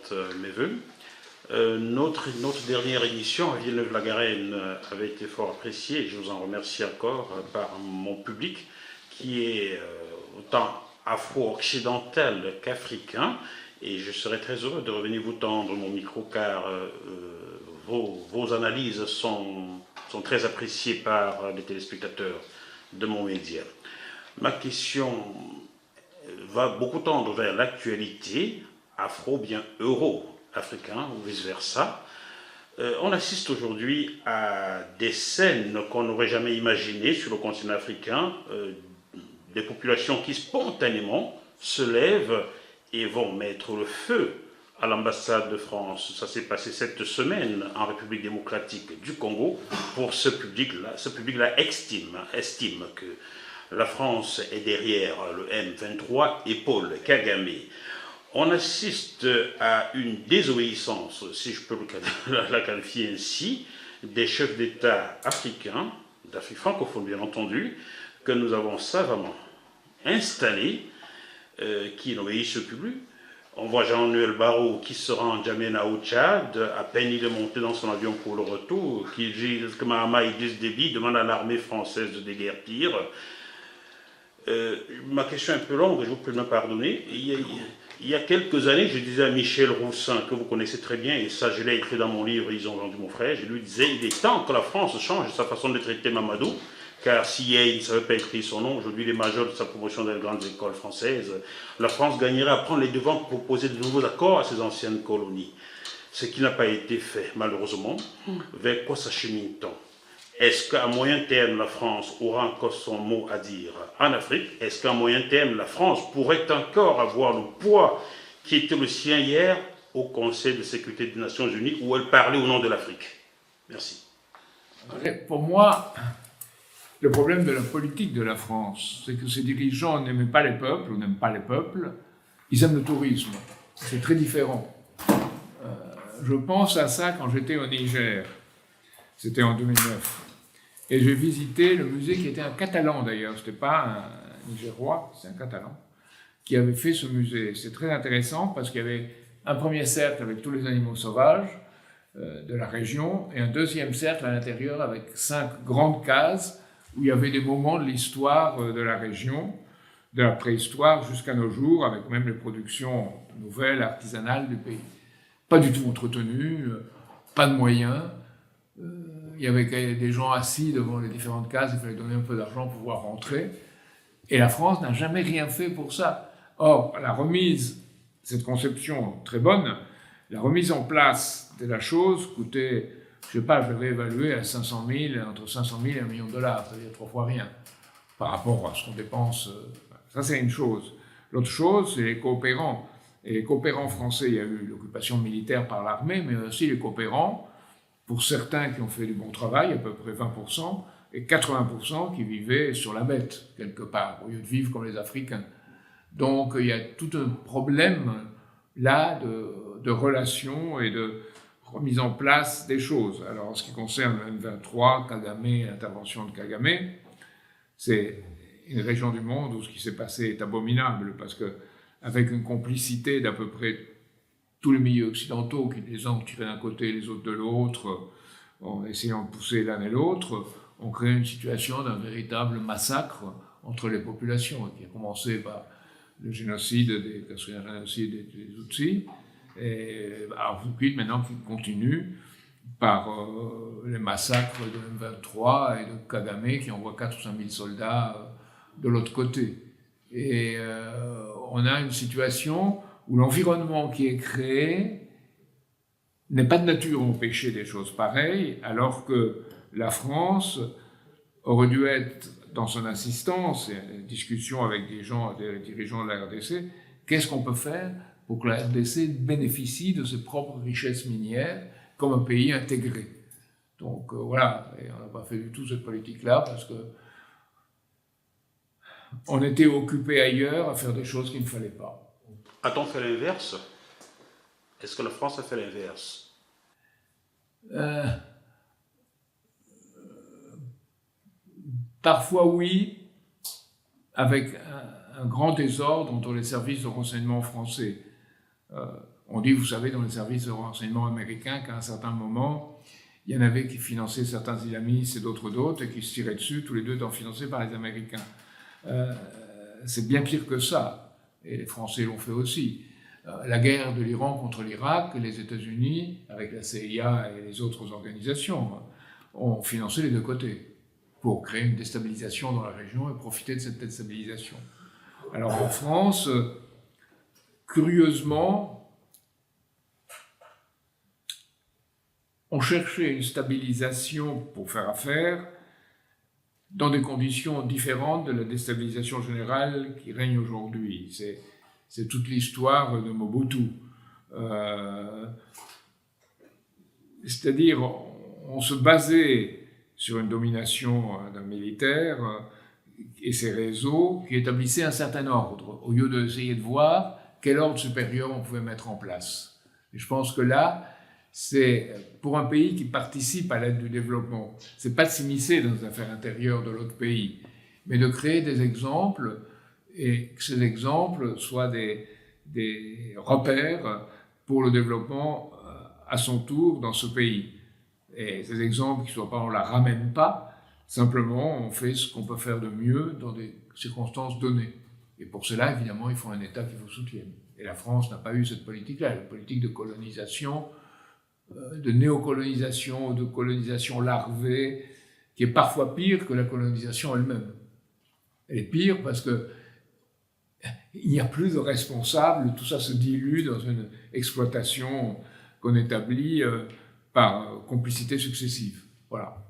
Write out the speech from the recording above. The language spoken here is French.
présente mes voeux. Notre dernière édition à Villeneuve-la-Garenne avait été fort appréciée et je vous en remercie encore par mon public qui est autant afro-occidental qu'africain. Et je serais très heureux de revenir vous tendre mon micro car vos analyses sont très appréciées par les téléspectateurs de mon média. Ma question va beaucoup tendre vers l'actualité, afro bien euro-africain ou vice-versa. On assiste aujourd'hui à des scènes qu'on n'aurait jamais imaginées sur le continent africain, des populations qui spontanément se lèvent et vont mettre le feu à l'ambassade de France. Ça s'est passé cette semaine en République démocratique du Congo. Pour ce public-là estime que la France est derrière le M23 et Paul Kagame. On assiste à une désobéissance, si je peux la qualifier ainsi, des chefs d'État africains, d'Afrique francophone bien entendu, que nous avons savamment installés, qui n'obéissent plus. On voit Jean-Noël Barrot qui se rend en N'Djamena au Tchad, à peine il est monté dans son avion pour le retour, qui dit que Mahama Idriss Déby demande à l'armée française de déguerpir. Ma question est un peu longue, je vous prie de me pardonner. Il y a quelques années, je disais à Michel Roussin, que vous connaissez très bien, et ça je l'ai écrit dans mon livre, Ils ont vendu mon frère, je lui disais, il est temps que la France change sa façon de traiter Mamadou, car si il ne savait pas écrire son nom, aujourd'hui les majors de sa promotion dans les grandes écoles françaises, la France gagnerait à prendre les devants pour proposer de nouveaux accords à ses anciennes colonies. Ce qui n'a pas été fait, malheureusement. Vers quoi s'achemine-t-on? Est-ce qu'à moyen terme, la France aura encore son mot à dire en Afrique? Est-ce qu'à moyen terme, la France pourrait encore avoir le poids qui était le sien hier au Conseil de sécurité des Nations Unies où elle parlait au nom de l'Afrique? Merci. Pour moi, le problème de la politique de la France, c'est que ses dirigeants n'aiment pas les peuples, ou n'aiment pas les peuples, ils aiment le tourisme. C'est très différent. Je pense à ça quand j'étais au Niger. C'était en 2009. Et j'ai visité le musée qui était un Catalan d'ailleurs, c'était pas un Nigérois, c'est un Catalan, qui avait fait ce musée. C'est très intéressant parce qu'il y avait un premier cercle avec tous les animaux sauvages de la région et un deuxième cercle à l'intérieur avec 5 grandes cases où il y avait des moments de l'histoire de la région, de la préhistoire jusqu'à nos jours, avec même les productions nouvelles, artisanales du pays. Pas du tout entretenues, pas de moyens. Il y avait des gens assis devant les différentes cases, il fallait donner un peu d'argent pour pouvoir rentrer. Et la France n'a jamais rien fait pour ça. Or, la remise, cette conception très bonne, la remise en place de la chose coûtait, je ne sais pas, je l'avais évalué à 500 000, entre 500 000 et $1 million, c'est-à-dire 3 fois rien, par rapport à ce qu'on dépense. Ça, c'est une chose. L'autre chose, c'est les coopérants. Et les coopérants français, il y a eu l'occupation militaire par l'armée, mais aussi les coopérants, pour certains qui ont fait du bon travail, à peu près 20%, et 80% qui vivaient sur la bête, quelque part, au lieu de vivre comme les Africains. Donc il y a tout un problème là de relations et de remise en place des choses. Alors en ce qui concerne le M23, Kagame, l'intervention de Kagame, c'est une région du monde où ce qui s'est passé est abominable, parce que avec une complicité d'à peu près tous les milieux occidentaux, qui les uns tirés d'un côté, les autres de l'autre, en essayant de pousser l'un et l'autre, ont créé une situation d'un véritable massacre entre les populations, qui a commencé par le génocide des Tutsis, et ensuite maintenant qui continue par les massacres de M23 et de Kagame, qui envoie 4 ou 5 000 soldats de l'autre côté. Et on a une situation où l'environnement qui est créé n'est pas de nature à empêcher des choses pareilles, alors que la France aurait dû être dans son insistance et une discussion avec des dirigeants de la RDC, qu'est-ce qu'on peut faire pour que la RDC bénéficie de ses propres richesses minières comme un pays intégré. Donc voilà, et on n'a pas fait du tout cette politique-là parce que on était occupé ailleurs à faire des choses qu'il ne fallait pas. A-t-on fait l'inverse? Est-ce que la France a fait l'inverse? Parfois oui, avec un grand désordre entre les services de renseignement français. On dit, vous savez, dans les services de renseignement américains, qu'à un certain moment, il y en avait qui finançaient certains islamistes et d'autres, et qui se tiraient dessus, tous les deux étant financés par les Américains. C'est bien pire que ça, et les Français l'ont fait aussi. La guerre de l'Iran contre l'Irak, les États-Unis, avec la CIA et les autres organisations, ont financé les deux côtés pour créer une déstabilisation dans la région et profiter de cette déstabilisation. Alors en France, curieusement, on cherchait une stabilisation pour faire affaire dans des conditions différentes de la déstabilisation générale qui règne aujourd'hui. C'est toute l'histoire de Mobutu. C'est-à-dire, on se basait sur une domination d'un militaire et ses réseaux qui établissaient un certain ordre, au lieu d'essayer de voir quel ordre supérieur on pouvait mettre en place. Et je pense que là, c'est pour un pays qui participe à l'aide du développement, c'est pas de s'immiscer dans les affaires intérieures de l'autre pays, mais de créer des exemples et que ces exemples soient des repères pour le développement à son tour dans ce pays. Et ces exemples, qui ne soient pas, on ne la ramène pas, simplement on fait ce qu'on peut faire de mieux dans des circonstances données. Et pour cela, évidemment, il faut un État qui vous soutienne. Et la France n'a pas eu cette politique-là, une politique de colonisation, de néocolonisation, de colonisation larvée, qui est parfois pire que la colonisation elle-même. Elle est pire parce que il n'y a plus de responsables, tout ça se dilue dans une exploitation qu'on établit par complicité successive. Voilà.